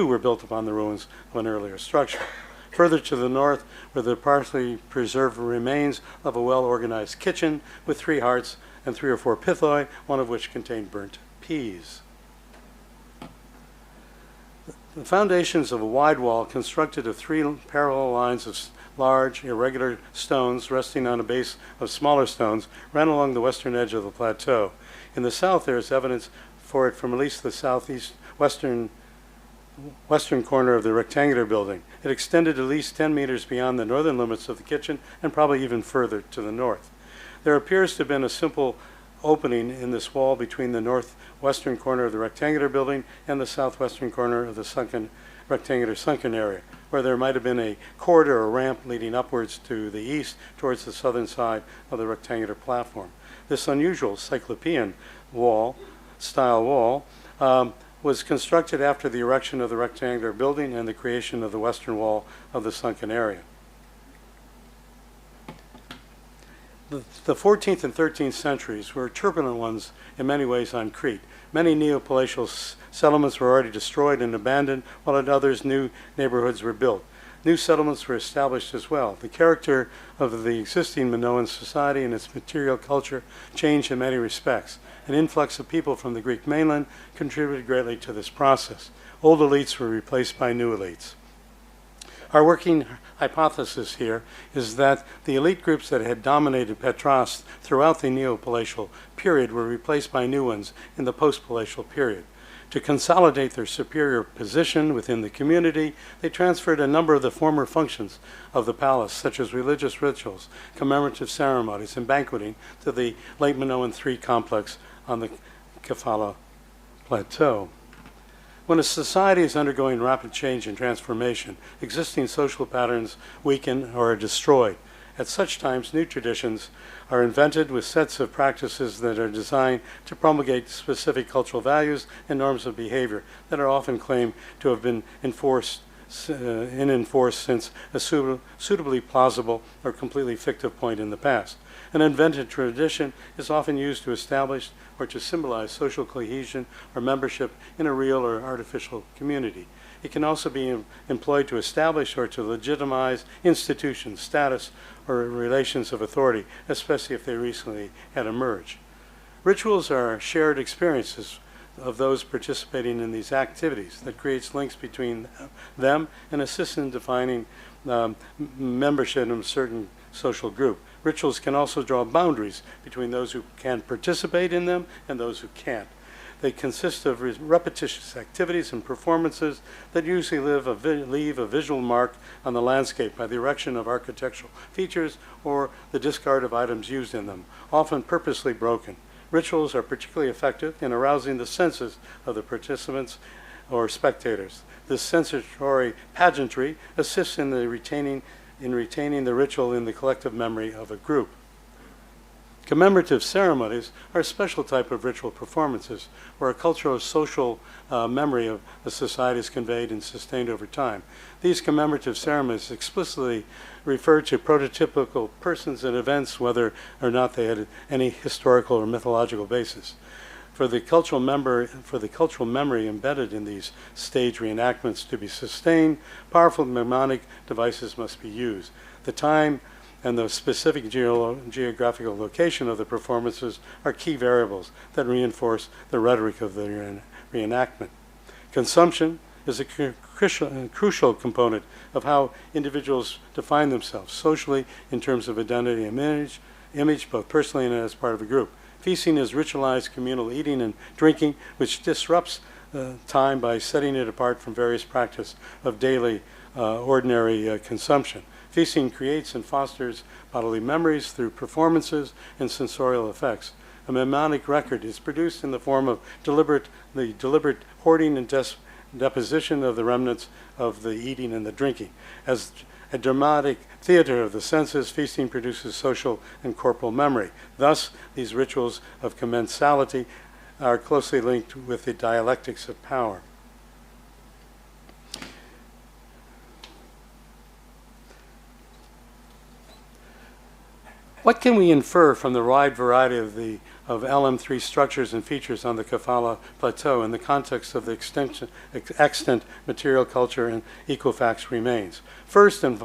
were built upon the ruins of an earlier structure. Further to the north were the partially preserved remains of a well-organized kitchen with 3 hearths and 3 or 4 pithoi, one of which contained burnt peas. The foundations of a wide wall constructed of 3 parallel lines of large, irregular stones resting on a base of smaller stones ran along the western edge of the plateau. In the south, there is evidence for it from at least the southeast western corner of the rectangular building. It extended at least 10 meters beyond the northern limits of the kitchen and probably even further to the north. There appears to have been a simple opening in this wall between the northwestern corner of the rectangular building and the southwestern corner of the rectangular sunken area, where there might have been a corridor or ramp leading upwards to the east towards the southern side of the rectangular platform. This unusual Cyclopean style wall was constructed after the erection of the rectangular building and the creation of the western wall of the sunken area. The 14th and 13th centuries were turbulent ones in many ways on Crete. Many neo-palatial settlements were already destroyed and abandoned, while in others new neighborhoods were built. New settlements were established as well. The character of the existing Minoan society and its material culture changed in many respects. An influx of people from the Greek mainland contributed greatly to this process. Old elites were replaced by new elites. Our working hypothesis here is that the elite groups that had dominated Petros throughout the neo-palatial period were replaced by new ones in the post-palatial period. To consolidate their superior position within the community, they transferred a number of the former functions of the palace, such as religious rituals, commemorative ceremonies, and banqueting, to the late Minoan III complex on the Kefala Plateau. When a society is undergoing rapid change and transformation, existing social patterns weaken or are destroyed, At such times, new traditions are invented with sets of practices that are designed to promulgate specific cultural values and norms of behavior that are often claimed to have been in force since a suitably plausible or completely fictive point in the past. An invented tradition is often used to establish or to symbolize social cohesion or membership in a real or artificial community. It can also be employed to establish or to legitimize institutions, status, or relations of authority, especially if they recently had emerged. Rituals are shared experiences of those participating in these activities that creates links between them and assists in defining membership in a certain social group. Rituals can also draw boundaries between those who can participate in them and those who can't. They consist of repetitious activities and performances that usually leave a visual mark on the landscape by the erection of architectural features or the discard of items used in them, often purposely broken. Rituals are particularly effective in arousing the senses of the participants or spectators. This sensory pageantry assists in retaining the ritual in the collective memory of a group. Commemorative ceremonies are a special type of ritual performances where a cultural or social memory of a society is conveyed and sustained over time. These commemorative ceremonies explicitly refer to prototypical persons and events, whether or not they had any historical or mythological basis. For the cultural memory embedded in these stage reenactments to be sustained, powerful mnemonic devices must be used. The time and the specific geographical location of the performances are key variables that reinforce the rhetoric of the reenactment. Consumption is a crucial component of how individuals define themselves socially in terms of identity and image, both personally and as part of a group. Feasting is ritualized communal eating and drinking, which disrupts time by setting it apart from various practice of daily ordinary consumption. Feasting creates and fosters bodily memories through performances and sensorial effects. A mnemonic record is produced in the form of the deliberate hoarding and deposition of the remnants of the eating and the drinking. As a dramatic theater of the senses, feasting produces social and corporal memory. Thus, these rituals of commensality are closely linked with the dialectics of power. What can we infer from the wide variety of LM3 structures and features on the Kafala Plateau in the context of the extant material culture and equifax remains? First, and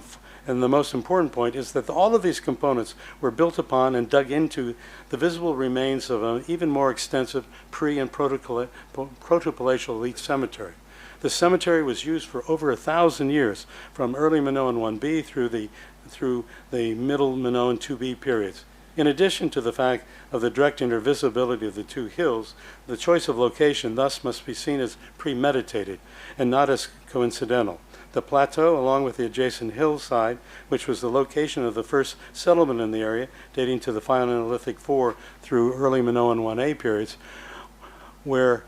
the most important point, is that all of these components were built upon and dug into the visible remains of an even more extensive pre- and protopalatial elite cemetery. The cemetery was used for over 1,000 years, from early Minoan 1B through the middle Minoan 2B periods. In addition to the fact of the direct intervisibility of the two hills, the choice of location thus must be seen as premeditated and not as coincidental. The plateau, along with the adjacent hillside, which was the location of the first settlement in the area, dating to the Paleolithic 4 through early Minoan 1A periods, were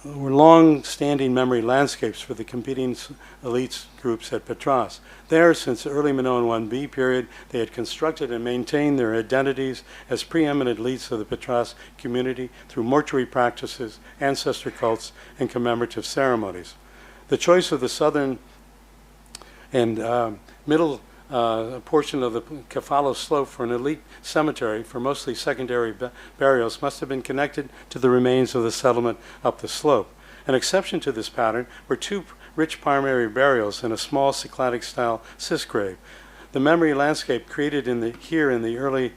long-standing memory landscapes for the competing elites groups at Patras. There, since the early Minoan 1B period, they had constructed and maintained their identities as preeminent elites of the Patras community through mortuary practices, ancestor cults, and commemorative ceremonies. The choice of the southern and middle portion of the Kafala slope for an elite cemetery for mostly secondary burials must have been connected to the remains of the settlement up the slope. An exception to this pattern were two rich primary burials and a small Cycladic-style cis grave. The memory landscape created in the EM1B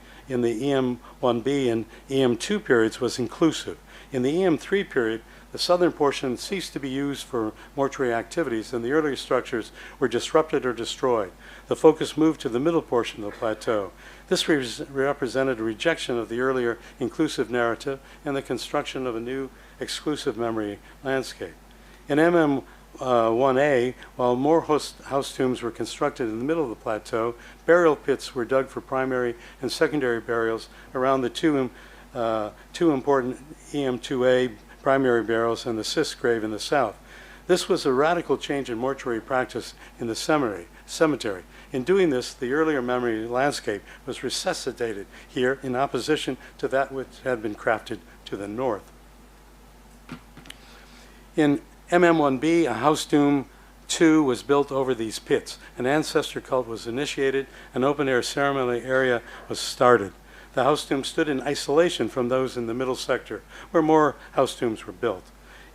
and EM2 periods was inclusive. In the EM3 period, the southern portion ceased to be used for mortuary activities, and the earlier structures were disrupted or destroyed. The focus moved to the middle portion of the plateau. This represented a rejection of the earlier inclusive narrative and the construction of a new exclusive memory landscape. In MM1A, while more house tombs were constructed in the middle of the plateau, burial pits were dug for primary and secondary burials around the two important EM2A primary burials and the cis grave in the south. This was a radical change in mortuary practice in the cemetery. In doing this, the earlier memory landscape was resuscitated here in opposition to that which had been crafted to the north. In MM1B, a house tomb 2 was built over these pits. An ancestor cult was initiated. An open-air ceremony area was started. The house tomb stood in isolation from those in the middle sector, where more house tombs were built.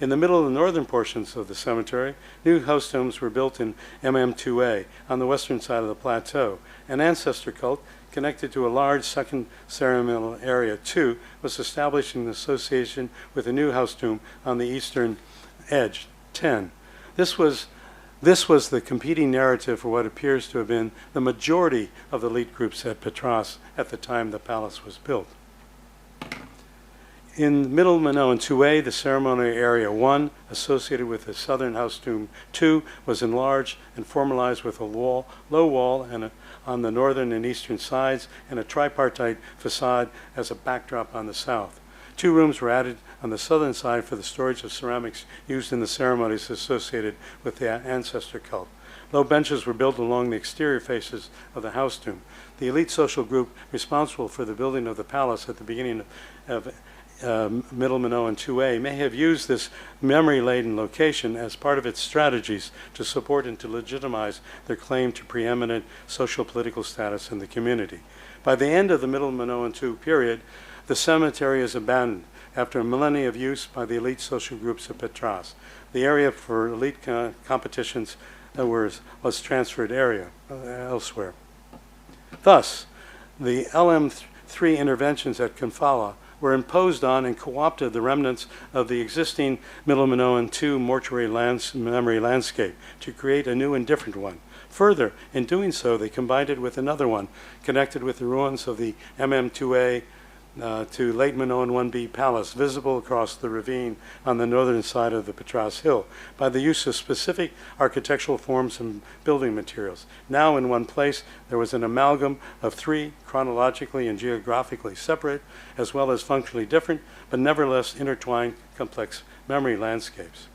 In the middle and northern portions of the cemetery, new house tombs were built in MM2A on the western side of the plateau. An ancestor cult connected to a large second ceremonial area 2 was established in association with a new house tomb on the eastern edge, 10. This was the competing narrative for what appears to have been the majority of the elite groups at Petras at the time the palace was built. In Middle Minoan 2A, the ceremonial area 1, associated with the southern house tomb 2, was enlarged and formalized with a low wall on the northern and eastern sides and a tripartite facade as a backdrop on the south. 2 rooms were added on the southern side for the storage of ceramics used in the ceremonies associated with the ancestor cult. Low benches were built along the exterior faces of the house tomb. The elite social group responsible for the building of the palace at the beginning of Middle Minoan 2A may have used this memory-laden location as part of its strategies to support and to legitimize their claim to preeminent social political status in the community. By the end of the Middle Minoan 2 period, the cemetery is abandoned after a millennia of use by the elite social groups of Petras. The area for elite competitions was transferred elsewhere. Thus, the LM3 interventions at Kampala were imposed on and co-opted the remnants of the existing Middle Minoan 2 mortuary memory landscape to create a new and different one. Further, in doing so, they combined it with another one connected with the ruins of the MM2A to Late Minoan 1B Palace, visible across the ravine on the northern side of the Petras Hill, by the use of specific architectural forms and building materials. Now in one place, there was an amalgam of 3 chronologically and geographically separate, as well as functionally different, but nevertheless intertwined, complex memory landscapes.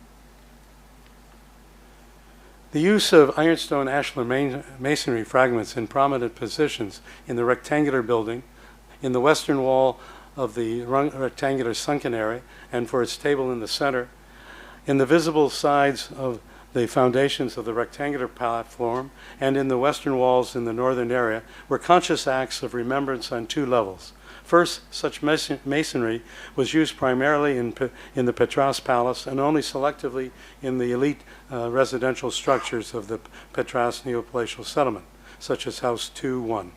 The use of ironstone ashlar masonry fragments in prominent positions in the rectangular building, in the western wall of the rectangular sunken area, and for its table in the center, in the visible sides of the foundations of the rectangular platform, and in the western walls in the northern area, were conscious acts of remembrance on 2 levels. First, such masonry was used primarily in the Petras Palace and only selectively in the elite residential structures of the Petras neopalatial settlement, such as House 2-1.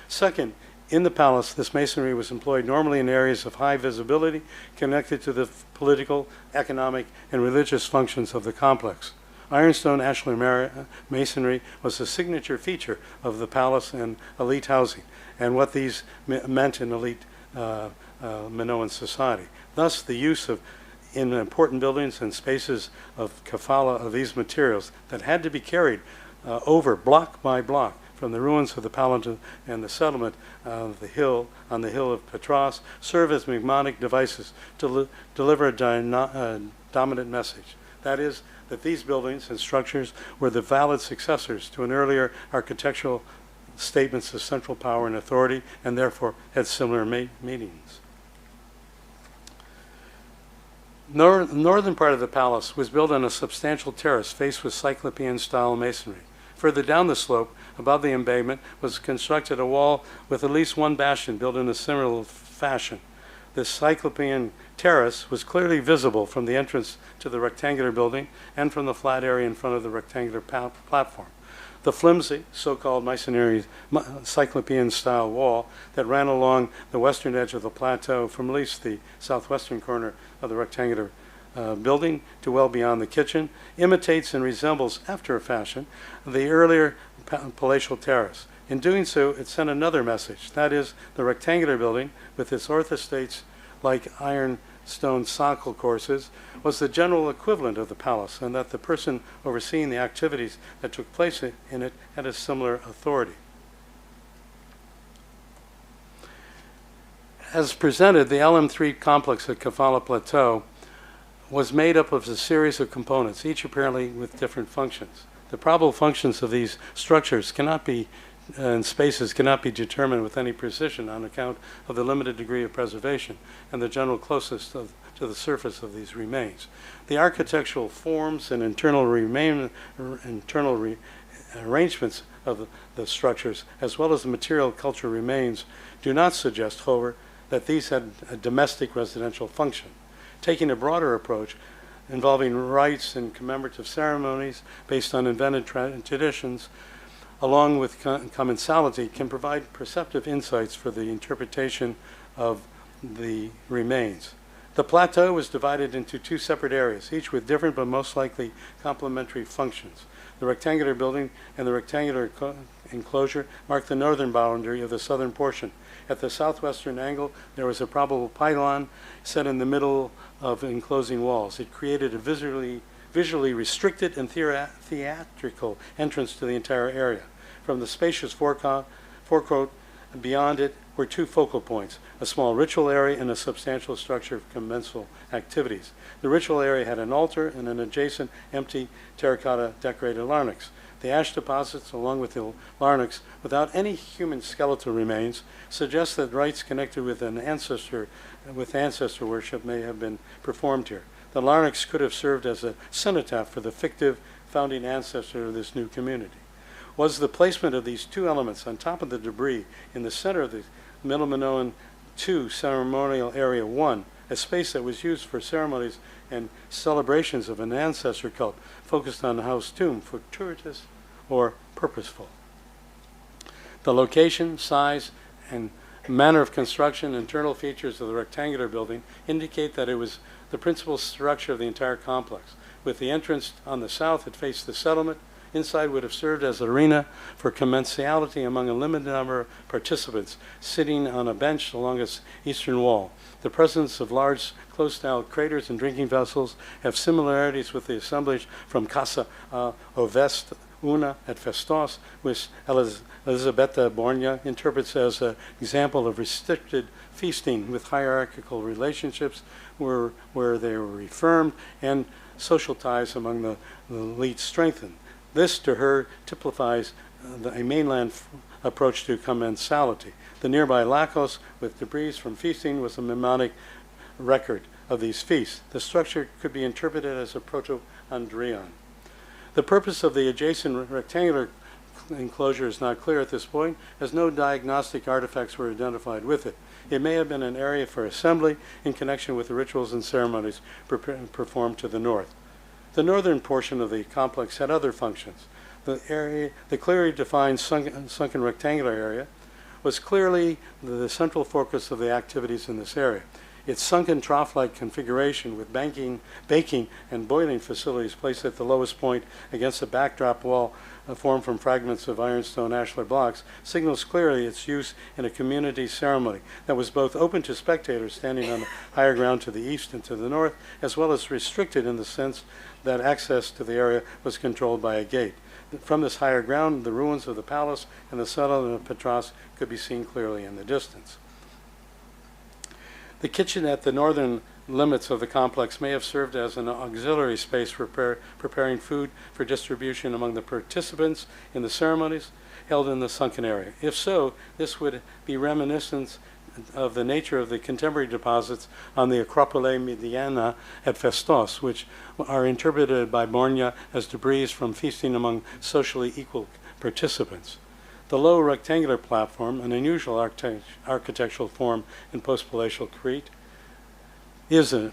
Second, in the palace, this masonry was employed normally in areas of high visibility connected to the political, economic, and religious functions of the complex. Ironstone ashlar masonry was a signature feature of the palace and elite housing, and what these meant in elite Minoan society. Thus, the use in important buildings and spaces of kafala of these materials that had to be carried over block by block from the ruins of the palace and the settlement on the hill of Petras serve as mnemonic devices to deliver a dominant message. That is, that these buildings and structures were the valid successors to an earlier architectural statements of central power and authority, and therefore had similar meanings. The northern part of the palace was built on a substantial terrace faced with Cyclopean-style masonry. Further down the slope, above the embankment, was constructed a wall with at least 1 bastion built in a similar fashion. This Cyclopean terrace was clearly visible from the entrance to the rectangular building and from the flat area in front of the rectangular platform. The flimsy, so-called masonry Cyclopean-style wall that ran along the western edge of the plateau from at least the southwestern corner of the rectangular building to well beyond the kitchen, imitates and resembles, after a fashion, the earlier palatial terrace. In doing so, it sent another message. That is, the rectangular building, with its orthostates like ironstone socle courses, was the general equivalent of the palace, and that the person overseeing the activities that took place in it had a similar authority. As presented, the LM3 complex at Kafala Plateau was made up of a series of components, each apparently with different functions. The probable functions of these structures cannot be, and spaces cannot be determined with any precision on account of the limited degree of preservation and the general closeness to the surface of these remains. The architectural forms and internal arrangements of the structures, as well as the material cultural remains, do not suggest, however, that these had a domestic residential function. Taking a broader approach, involving rites and commemorative ceremonies based on invented traditions, along with commensality, can provide perceptive insights for the interpretation of the remains. The plateau was divided into two separate areas, each with different but most likely complementary functions. The rectangular building and the rectangular enclosure mark the northern boundary of the southern portion. At the southwestern angle, there was a probable pylon set in the middle of enclosing walls. It created a visually restricted and theatrical entrance to the entire area. From the spacious forecourt beyond it were two focal points, a small ritual area and a substantial structure of commensal activities. The ritual area had an altar and an adjacent empty terracotta decorated larynx. The ash deposits, along with the larynx, without any human skeletal remains, suggest that rites connected with ancestor worship may have been performed here. The larynx could have served as a cenotaph for the fictive founding ancestor of this new community. Was the placement of these two elements on top of the debris in the center of the Middle Minoan II ceremonial area 1, a space that was used for ceremonies and celebrations of an ancestor cult focused on the house tomb, fortuitous or purposeful? The location, size, and manner of construction, internal features of the rectangular building indicate that it was the principal structure of the entire complex. With the entrance on the south, it faced the settlement. Inside would have served as an arena for commensality among a limited number of participants sitting on a bench along its eastern wall. The presence of large closed-style craters and drinking vessels have similarities with the assemblage from Casa Ovest Una at Festos, which Elisabetta Borgna interprets as an example of restricted feasting with hierarchical relationships where they were reaffirmed and social ties among the elite strengthened. This, to her, typifies a mainland approach to commensality. The nearby Lakos, with debris from feasting, was a mnemonic record of these feasts. The structure could be interpreted as a proto-Andrion. The purpose of the adjacent rectangular enclosure is not clear at this point, as no diagnostic artifacts were identified with it. It may have been an area for assembly in connection with the rituals and ceremonies performed to the north. The northern portion of the complex had other functions. The clearly defined sunken rectangular area was clearly the central focus of the activities in this area. Its sunken trough-like configuration with baking and boiling facilities placed at the lowest point against a backdrop wall formed from fragments of ironstone ashlar blocks signals clearly its use in a community ceremony that was both open to spectators standing on the higher ground to the east and to the north, as well as restricted in the sense that access to the area was controlled by a gate. From this higher ground, the ruins of the palace and the settlement of Petros could be seen clearly in the distance. The kitchen at the northern limits of the complex may have served as an auxiliary space for preparing food for distribution among the participants in the ceremonies held in the sunken area. If so, this would be reminiscent of the nature of the contemporary deposits on the Acropole Mediana at Festos, which are interpreted by Borgna as debris from feasting among socially equal participants. The low rectangular platform, an unusual architectural form in post-palatial Crete, is an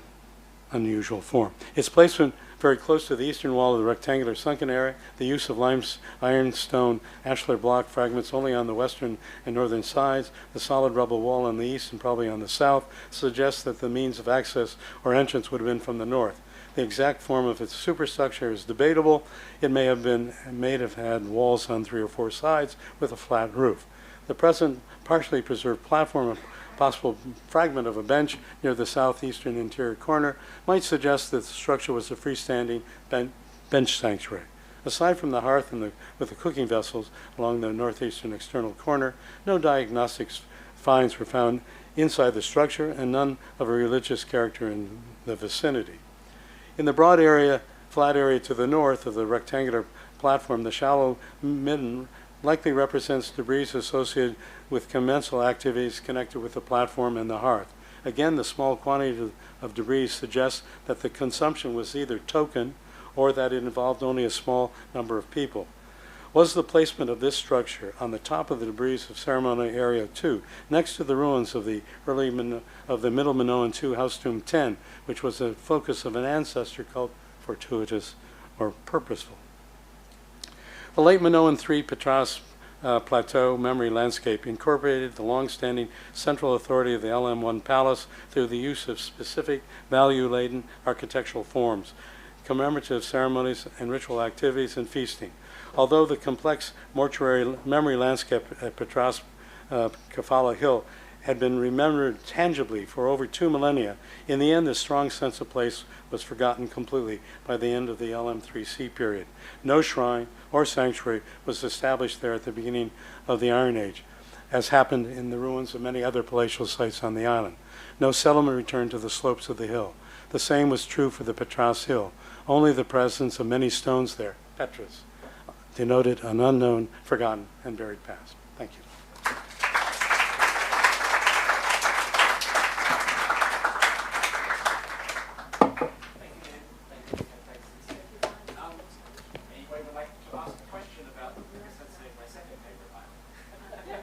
unusual form. Its placement very close to the eastern wall of the rectangular sunken area, the use of ironstone ashlar block fragments only on the western and northern sides, the solid rubble wall on the east and probably on the south, suggests that the means of access or entrance would have been from the north. The exact form of its superstructure is debatable. It may have had walls on 3 or 4 sides with a flat roof. The present partially preserved platform, a possible fragment of a bench near the southeastern interior corner, might suggest that the structure was a freestanding bench sanctuary. Aside from the hearth and with the cooking vessels along the northeastern external corner, no diagnostic finds were found inside the structure and none of a religious character in the vicinity. In the broad area, flat area to the north of the rectangular platform, the shallow midden likely represents debris associated with commensal activities connected with the platform and the hearth. Again, the small quantity of debris suggests that the consumption was either token or that it involved only a small number of people. Was the placement of this structure on the top of the debris of ceremony area 2, next to the ruins of the Middle Minoan 2 House Tomb 10, which was the focus of an ancestor cult, fortuitous or purposeful? The late Minoan 3 Patras Plateau memory landscape incorporated the long-standing central authority of the LM1 palace through the use of specific value-laden architectural forms, commemorative ceremonies and ritual activities, and feasting. Although the complex mortuary memory landscape at Patras Kafala Hill had been remembered tangibly for over 2 millennia, in the end this strong sense of place was forgotten completely by the end of the LM3C period. No shrine or sanctuary was established there at the beginning of the Iron Age, as happened in the ruins of many other palatial sites on the island. No settlement returned to the slopes of the hill. The same was true for the Patras Hill. Only the presence of many stones there, Petras, denoted an unknown, forgotten, and buried past. Thank you. Anybody would like to ask a question about, because that's my second favorite island.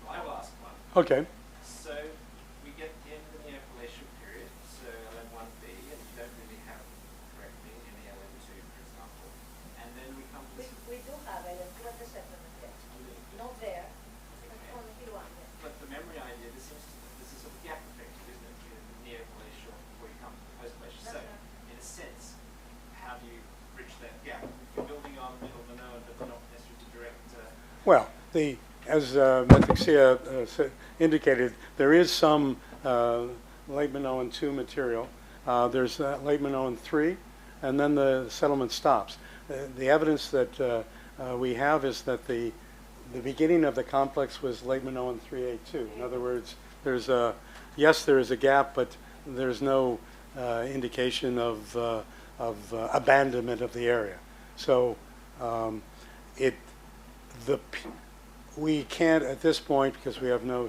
I will ask one. Okay. So we get in the Neopalatial period, so LM1B, and you don't really have, correct me, any LM2, for example. And then we come to this. We do have LM2 at the settlement there. Not there, but on Hiluan there. But the memory idea, this is a gap effect, isn't it, between the Neopalatial before you come to the post-glacial. So, in a sense, how do you bridge that gap? You're building on Middle Minoan, but not necessarily direct. Well, as Metixia indicated, there is some late Minoan 2 material. There's late Minoan 3, and then the settlement stops. The evidence that we have is that the beginning of the complex was late Minoan 3A2. In other words, yes, there is a gap, but there's no indication of abandonment of the area. So we can't at this point, because we have no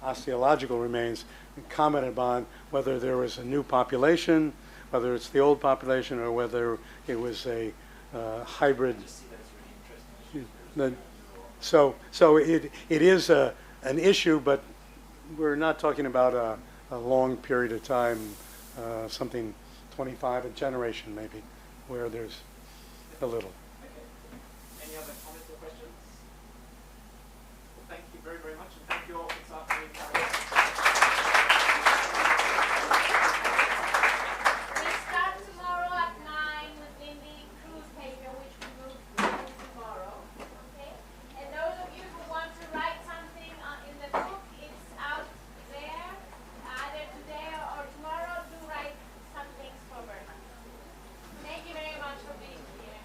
osteological remains, comment upon whether there was a new population, whether it's the old population, or whether it was a hybrid. So it is an issue, but we're not talking about a long period of time, something 25, a generation maybe, where there's a little. Okay. Any other comments or questions? Well, thank you very, very much, and thank you all for this afternoon. We start tomorrow at 9 within the cruise paper, which we will do tomorrow. Okay? And those of you who want to write something in the book, it's out there, either today or tomorrow. Do write some things for Bernard. Thank you very much for being here.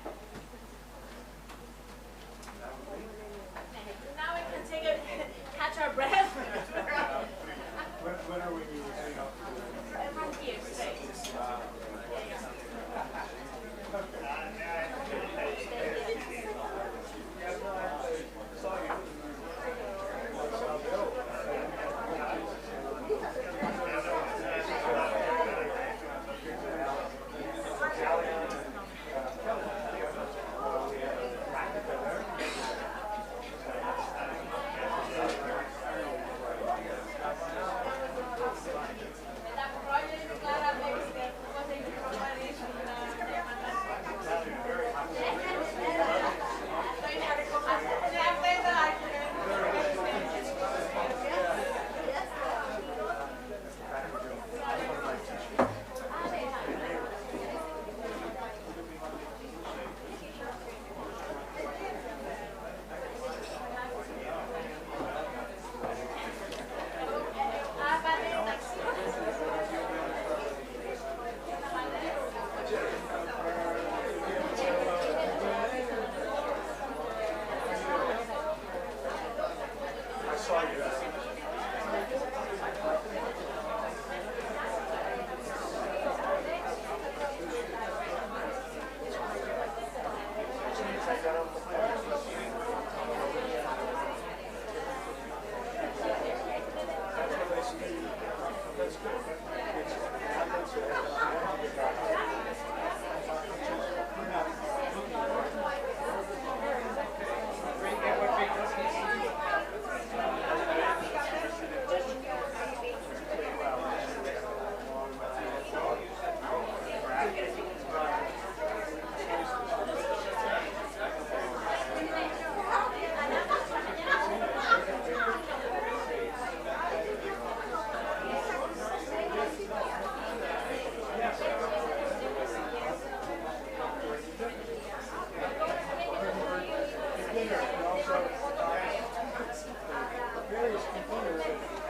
Now we can catch our breath. When are we heading up? From here, straight. the corner of it.